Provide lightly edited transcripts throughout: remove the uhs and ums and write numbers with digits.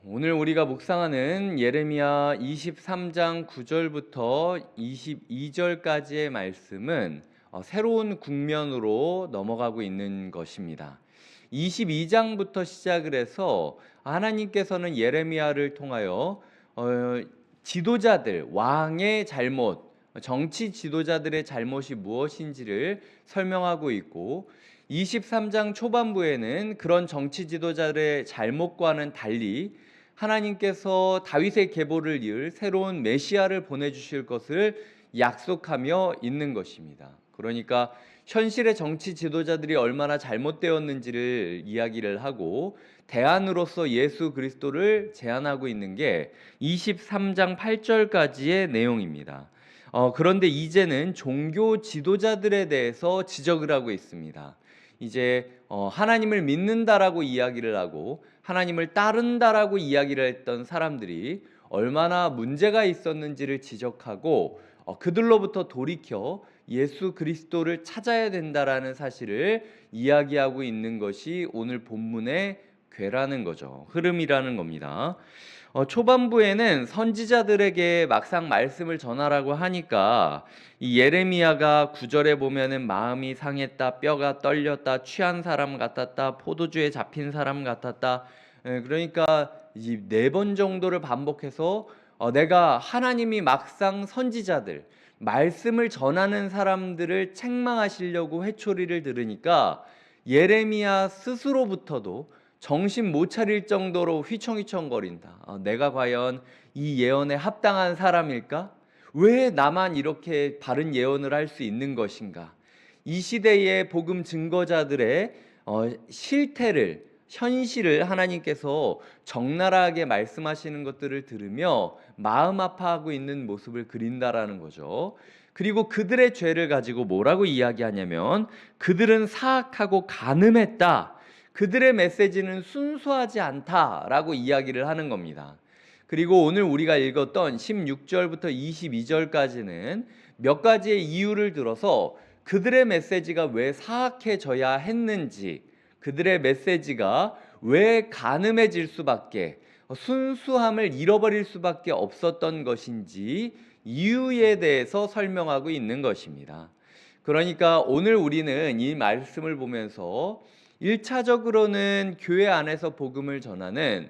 오늘 우리가 묵상하는 예레미야 23장 9절부터 22절까지의 말씀은 새로운 국면으로 넘어가고 있는 것입니다. 22장부터 시작을 해서 하나님께서는 예레미야를 통하여 지도자들, 왕의 잘못, 정치 지도자들의 잘못이 무엇인지를 설명하고 있고, 23장 초반부에는 그런 정치 지도자들의 잘못과는 달리 하나님께서 다윗의 계보를 이을 새로운 메시아를 보내주실 것을 약속하며 있는 것입니다. 그러니까 현실의 정치 지도자들이 얼마나 잘못되었는지를 이야기를 하고 대안으로서 예수 그리스도를 제안하고 있는 게 23장 8절까지의 내용입니다. 그런데 이제는 종교 지도자들에 대해서 지적을 하고 있습니다. 이제 하나님을 믿는다라고 이야기를 하고 하나님을 따른다라고 이야기를 했던 사람들이 얼마나 문제가 있었는지를 지적하고 그들로부터 돌이켜 예수 그리스도를 찾아야 된다라는 사실을 이야기하고 있는 것이 오늘 본문의 궤라는 거죠. 흐름이라는 겁니다. 초반부에는 선지자들에게 막상 말씀을 전하라고 하니까 이 예레미야가 9절에 보면은 마음이 상했다, 뼈가 떨렸다, 취한 사람 같았다, 포도주에 잡힌 사람 같았다. 그러니까 이 4번 정도를 반복해서 내가 하나님이 막상 선지자들, 말씀을 전하는 사람들을 책망하시려고 회초리를 들으니까 예레미야 스스로부터도 정신 못 차릴 정도로 휘청휘청거린다. 내가 과연 이 예언에 합당한 사람일까? 왜 나만 이렇게 바른 예언을 할 수 있는 것인가? 이 시대의 복음 증거자들의 실태를, 현실을 하나님께서 적나라하게 말씀하시는 것들을 들으며 마음 아파하고 있는 모습을 그린다라는 거죠. 그리고 그들의 죄를 가지고 뭐라고 이야기하냐면 그들은 사악하고 간음했다. 그들의 메시지는 순수하지 않다라고 이야기를 하는 겁니다. 그리고 오늘 우리가 읽었던 16절부터 22절까지는 몇 가지의 이유를 들어서 그들의 메시지가 왜 사악해져야 했는지, 그들의 메시지가 왜 간음해질 수밖에, 순수함을 잃어버릴 수밖에 없었던 것인지 이유에 대해서 설명하고 있는 것입니다. 그러니까 오늘 우리는 이 말씀을 보면서 1차적으로는 교회 안에서 복음을 전하는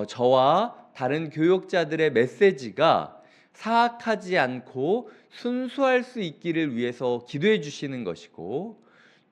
저와 다른 교역자들의 메시지가 사악하지 않고 순수할 수 있기를 위해서 기도해 주시는 것이고,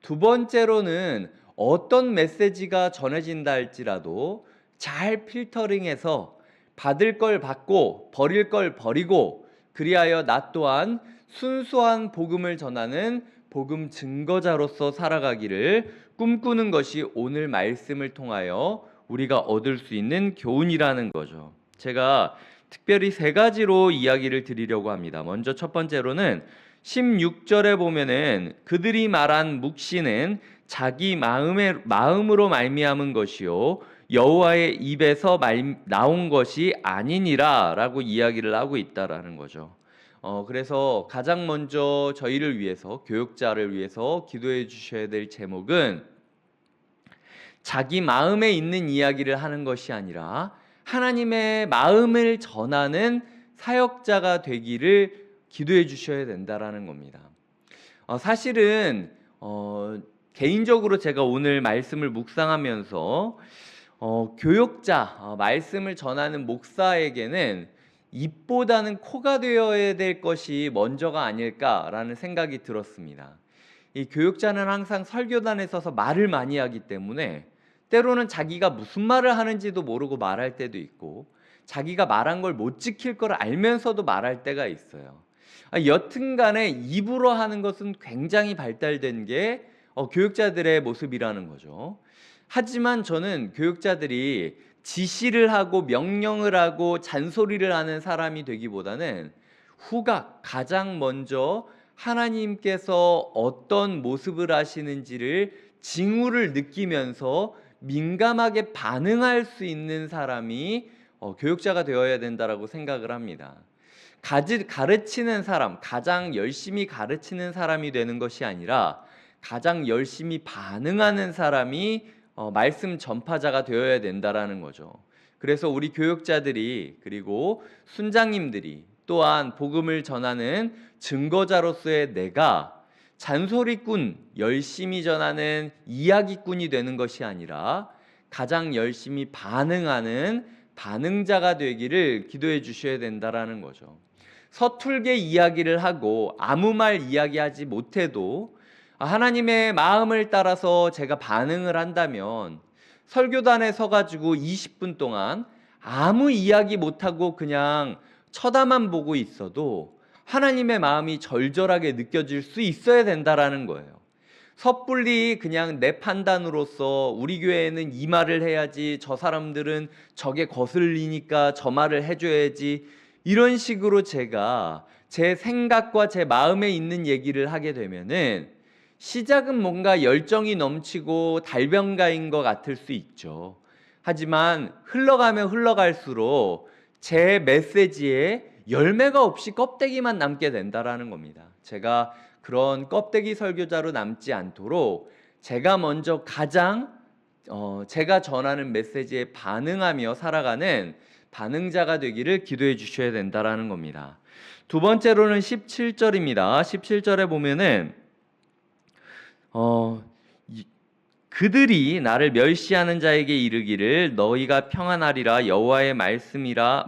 두 번째로는 어떤 메시지가 전해진다 할지라도 잘 필터링해서 받을 걸 받고 버릴 걸 버리고, 그리하여 나 또한 순수한 복음을 전하는 복음 증거자로서 살아가기를 꿈꾸는 것이 오늘 말씀을 통하여 우리가 얻을 수 있는 교훈이라는 거죠. 제가 특별히 3가지로 이야기를 드리려고 합니다. 먼저 첫 번째로는 16절에 보면은 그들이 말한 묵시는 자기 마음으로 말미암은 것이요 여호와의 입에서 나온 것이 아니니라 라고 이야기를 하고 있다라는 거죠. 그래서 가장 먼저 저희를 위해서, 교육자를 위해서 기도해 주셔야 될 제목은 자기 마음에 있는 이야기를 하는 것이 아니라 하나님의 마음을 전하는 사역자가 되기를 기도해 주셔야 된다라는 겁니다. 사실은 개인적으로 제가 오늘 말씀을 묵상하면서 교육자, 말씀을 전하는 목사에게는 입보다는 코가 되어야 될 것이 먼저가 아닐까라는 생각이 들었습니다. 이 교육자는 항상 설교단에 서서 말을 많이 하기 때문에 때로는 자기가 무슨 말을 하는지도 모르고 말할 때도 있고, 자기가 말한 걸 못 지킬 걸 알면서도 말할 때가 있어요. 여튼간에 입으로 하는 것은 굉장히 발달된 게 교육자들의 모습이라는 거죠. 하지만 저는 교육자들이 지시를 하고 명령을 하고 잔소리를 하는 사람이 되기보다는 후각, 가장 먼저 하나님께서 어떤 모습을 하시는지를 징후를 느끼면서 민감하게 반응할 수 있는 사람이 교육자가 되어야 된다라고 생각을 합니다. 가르치는 사람, 가장 열심히 가르치는 사람이 되는 것이 아니라 가장 열심히 반응하는 사람이 말씀 전파자가 되어야 된다라는 거죠. 그래서 우리 교육자들이 그리고 순장님들이 또한 복음을 전하는 증거자로서의 내가 잔소리꾼, 열심히 전하는 이야기꾼이 되는 것이 아니라 가장 열심히 반응하는 반응자가 되기를 기도해 주셔야 된다라는 거죠. 서툴게 이야기를 하고 아무 말 이야기하지 못해도 하나님의 마음을 따라서 제가 반응을 한다면 설교단에 서가지고 20분 동안 아무 이야기 못하고 그냥 쳐다만 보고 있어도 하나님의 마음이 절절하게 느껴질 수 있어야 된다라는 거예요. 섣불리 그냥 내 판단으로서 우리 교회에는 이 말을 해야지, 저 사람들은 저게 거슬리니까 저 말을 해줘야지, 이런 식으로 제가 제 생각과 제 마음에 있는 얘기를 하게 되면은 시작은 뭔가 열정이 넘치고 달변가인 것 같을 수 있죠. 하지만 흘러가면 흘러갈수록 제 메시지에 열매가 없이 껍데기만 남게 된다라는 겁니다. 제가 그런 껍데기 설교자로 남지 않도록 제가 먼저 가장 제가 전하는 메시지에 반응하며 살아가는 반응자가 되기를 기도해 주셔야 된다라는 겁니다. 두 번째로는 17절입니다. 17절에 보면은 그들이 나를 멸시하는 자에게 이르기를 너희가 평안하리라 여호와의 말씀이니라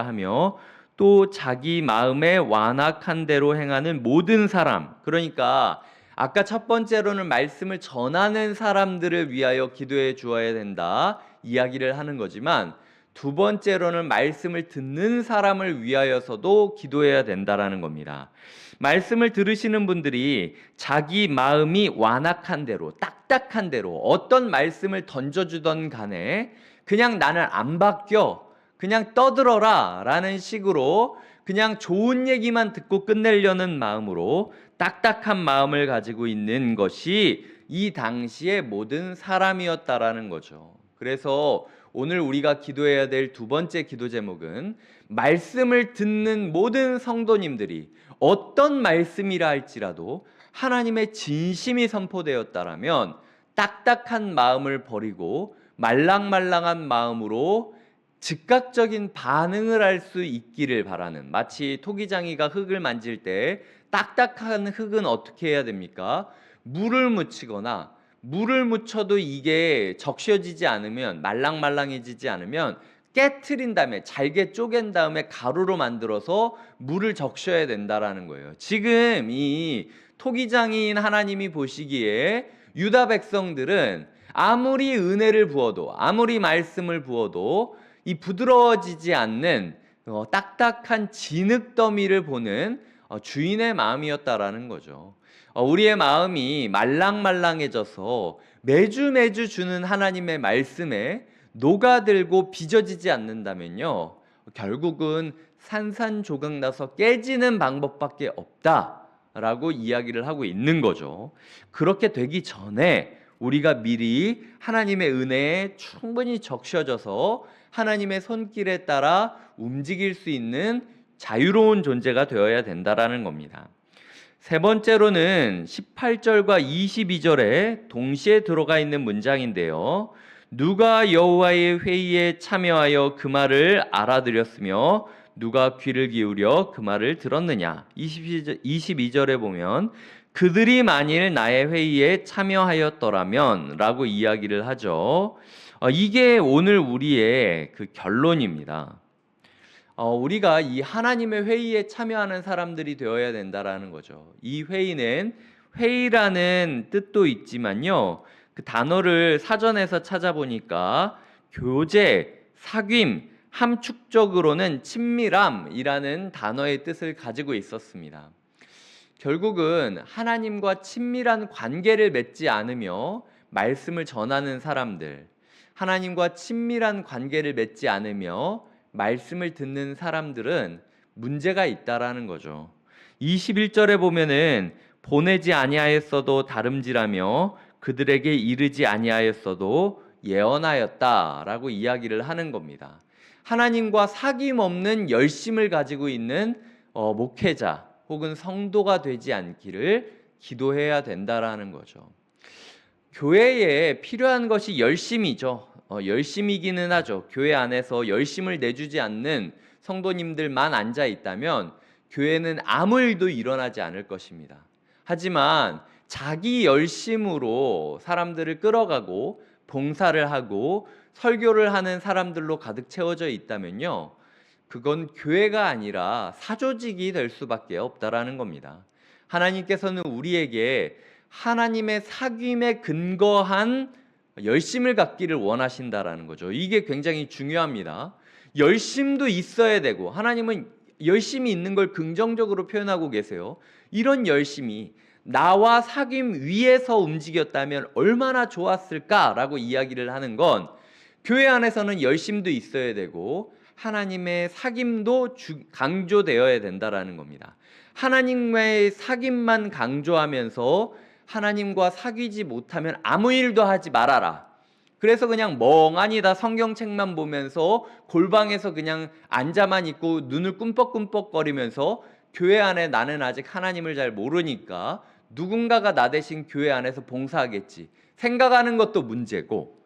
하며 또 자기 마음에 완악한 대로 행하는 모든 사람, 그러니까 아까 첫 번째로는 말씀을 전하는 사람들을 위하여 기도해 주어야 된다 이야기를 하는 거지만, 두 번째로는 말씀을 듣는 사람을 위하여서도 기도해야 된다라는 겁니다. 말씀을 들으시는 분들이 자기 마음이 완악한 대로, 딱딱한 대로 어떤 말씀을 던져주던 간에 그냥 나는 안 바뀌어, 그냥 떠들어라 라는 식으로 그냥 좋은 얘기만 듣고 끝내려는 마음으로 딱딱한 마음을 가지고 있는 것이 이 당시의 모든 사람이었다라는 거죠. 그래서 오늘 우리가 기도해야 될 두 번째 기도 제목은 말씀을 듣는 모든 성도님들이 어떤 말씀이라 할지라도 하나님의 진심이 선포되었다라면 딱딱한 마음을 버리고 말랑말랑한 마음으로 즉각적인 반응을 할 수 있기를 바라는, 마치 토기장이가 흙을 만질 때 딱딱한 흙은 어떻게 해야 됩니까? 물을 묻히거나, 물을 묻혀도 이게 적셔지지 않으면, 말랑말랑해지지 않으면 깨트린 다음에 잘게 쪼갠 다음에 가루로 만들어서 물을 적셔야 된다라는 거예요. 지금 이 토기장인 하나님이 보시기에 유다 백성들은 아무리 은혜를 부어도, 아무리 말씀을 부어도 이 부드러워지지 않는 딱딱한 진흙더미를 보는 주인의 마음이었다라는 거죠. 우리의 마음이 말랑말랑해져서 매주 주는 하나님의 말씀에 녹아들고 빚어지지 않는다면요, 결국은 산산조각 나서 깨지는 방법밖에 없다라고 이야기를 하고 있는 거죠. 그렇게 되기 전에 우리가 미리 하나님의 은혜에 충분히 적셔져서 하나님의 손길에 따라 움직일 수 있는 자유로운 존재가 되어야 된다라는 겁니다. 세 번째로는 18절과 22절에 동시에 들어가 있는 문장인데요. 누가 여호와의 회의에 참여하여 그 말을 알아들었으며 누가 귀를 기울여 그 말을 들었느냐. 22절에 보면 그들이 만일 나의 회의에 참여하였더라면 라고 이야기를 하죠. 이게 오늘 우리의 그 결론입니다. 우리가 이 하나님의 회의에 참여하는 사람들이 되어야 된다라는 거죠. 이 회의는 회의라는 뜻도 있지만요, 그 단어를 사전에서 찾아보니까 교제, 사귐, 함축적으로는 친밀함이라는 단어의 뜻을 가지고 있었습니다. 결국은 하나님과 친밀한 관계를 맺지 않으며 말씀을 전하는 사람들, 하나님과 친밀한 관계를 맺지 않으며 말씀을 듣는 사람들은 문제가 있다라는 거죠. 21절에 보면은 보내지 아니하였어도 다름질하며 그들에게 이르지 아니하였어도 예언하였다라고 이야기를 하는 겁니다. 하나님과 사귐 없는 열심을 가지고 있는 목회자 혹은 성도가 되지 않기를 기도해야 된다라는 거죠. 교회에 필요한 것이 열심이죠. 열심이기는 하죠. 교회 안에서 열심을 내주지 않는 성도님들만 앉아 있다면 교회는 아무 일도 일어나지 않을 것입니다. 하지만 자기 열심으로 사람들을 끌어가고 봉사를 하고 설교를 하는 사람들로 가득 채워져 있다면요, 그건 교회가 아니라 사조직이 될 수밖에 없다라는 겁니다. 하나님께서는 우리에게 하나님의 사귐에 근거한 열심을 갖기를 원하신다라는 거죠. 이게 굉장히 중요합니다. 열심도 있어야 되고, 하나님은 열심이 있는 걸 긍정적으로 표현하고 계세요. 이런 열심이 나와 사귐 위에서 움직였다면 얼마나 좋았을까라고 이야기를 하는 건, 교회 안에서는 열심도 있어야 되고 하나님의 사귐도 강조되어야 된다라는 겁니다. 하나님과의 사귐만 강조하면서 하나님과 사귀지 못하면 아무 일도 하지 말아라. 그래서 그냥 멍하니 다 성경책만 보면서 골방에서 그냥 앉아만 있고 눈을 꿈뻑꿈뻑거리면서 교회 안에 나는 아직 하나님을 잘 모르니까 누군가가 나 대신 교회 안에서 봉사하겠지 생각하는 것도 문제고,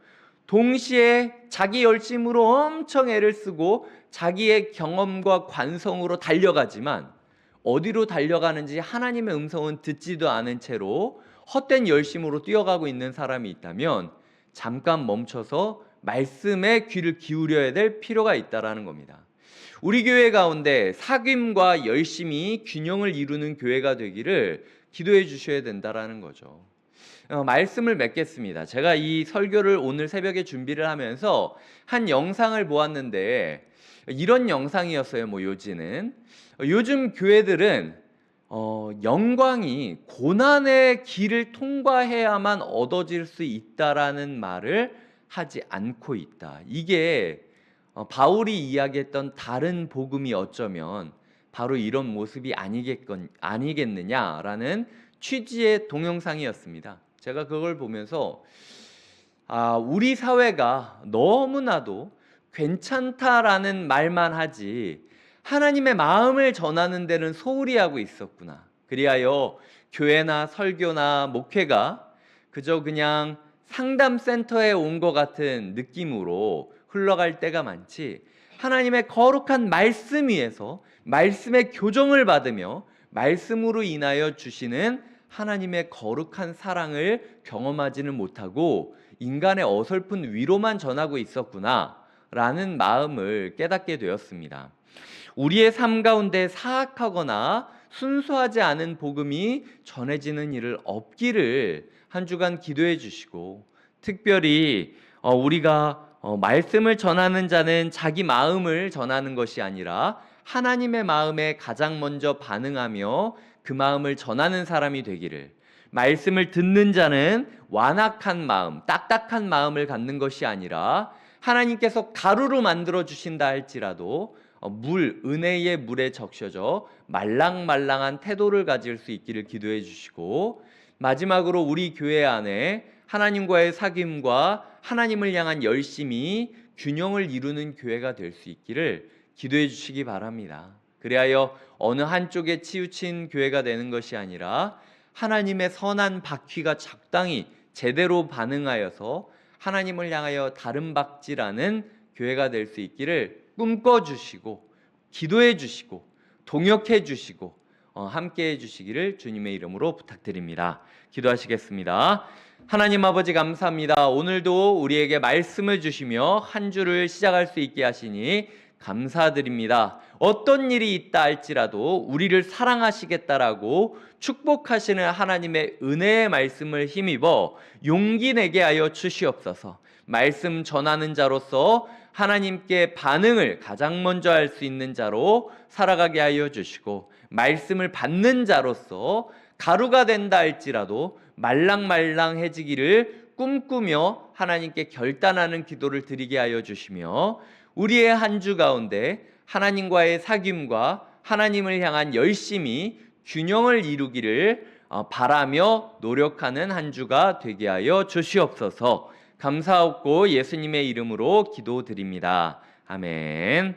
동시에 자기 열심으로 엄청 애를 쓰고 자기의 경험과 관성으로 달려가지만 어디로 달려가는지 하나님의 음성은 듣지도 않은 채로 헛된 열심으로 뛰어가고 있는 사람이 있다면 잠깐 멈춰서 말씀에 귀를 기울여야 될 필요가 있다라는 겁니다. 우리 교회 가운데 사귐과 열심이 균형을 이루는 교회가 되기를 기도해 주셔야 된다라는 거죠. 말씀을 맺겠습니다. 제가 이 설교를 오늘 새벽에 준비를 하면서 한 영상을 보았는데 이런 영상이었어요. 요즘 교회들은 영광이 고난의 길을 통과해야만 얻어질 수 있다라는 말을 하지 않고 있다. 이게 바울이 이야기했던 다른 복음이 어쩌면 바로 이런 모습이 아니겠느냐라는 취지의 동영상이었습니다. 제가 그걸 보면서 우리 사회가 너무나도 괜찮다라는 말만 하지 하나님의 마음을 전하는 데는 소홀히 하고 있었구나. 그리하여 교회나 설교나 목회가 그저 그냥 상담센터에 온 것 같은 느낌으로 흘러갈 때가 많지, 하나님의 거룩한 말씀 위에서 말씀의 교정을 받으며 말씀으로 인하여 주시는 하나님의 거룩한 사랑을 경험하지는 못하고 인간의 어설픈 위로만 전하고 있었구나 라는 마음을 깨닫게 되었습니다. 우리의 삶 가운데 사악하거나 순수하지 않은 복음이 전해지는 일을 없기를 한 주간 기도해 주시고, 특별히 우리가 말씀을 전하는 자는 자기 마음을 전하는 것이 아니라 하나님의 마음에 가장 먼저 반응하며 그 마음을 전하는 사람이 되기를, 말씀을 듣는 자는 완악한 마음, 딱딱한 마음을 갖는 것이 아니라 하나님께서 가루로 만들어 주신다 할지라도 은혜의 물에 적셔져 말랑말랑한 태도를 가질 수 있기를 기도해 주시고, 마지막으로 우리 교회 안에 하나님과의 사귐과 하나님을 향한 열심이 균형을 이루는 교회가 될 수 있기를 기도해 주시기 바랍니다. 그리하여 어느 한쪽에 치우친 교회가 되는 것이 아니라 하나님의 선한 바퀴가 적당히 제대로 반응하여서 하나님을 향하여 다른 박질하는 교회가 될 수 있기를 꿈꿔주시고 기도해 주시고 동역해 주시고 함께해 주시기를 주님의 이름으로 부탁드립니다. 기도하시겠습니다. 하나님 아버지 감사합니다. 오늘도 우리에게 말씀을 주시며 한 주를 시작할 수 있게 하시니 감사드립니다. 어떤 일이 있다 할지라도 우리를 사랑하시겠다라고 축복하시는 하나님의 은혜의 말씀을 힘입어 용기 내게 하여 주시옵소서. 말씀 전하는 자로서 하나님께 반응을 가장 먼저 할 수 있는 자로 살아가게 하여 주시고, 말씀을 받는 자로서 가루가 된다 할지라도 말랑말랑해지기를 꿈꾸며 하나님께 결단하는 기도를 드리게 하여 주시며, 우리의 한 주 가운데 하나님과의 사귐과 하나님을 향한 열심이 균형을 이루기를 바라며 노력하는 한 주가 되게 하여 주시옵소서. 감사하고 예수님의 이름으로 기도드립니다. 아멘.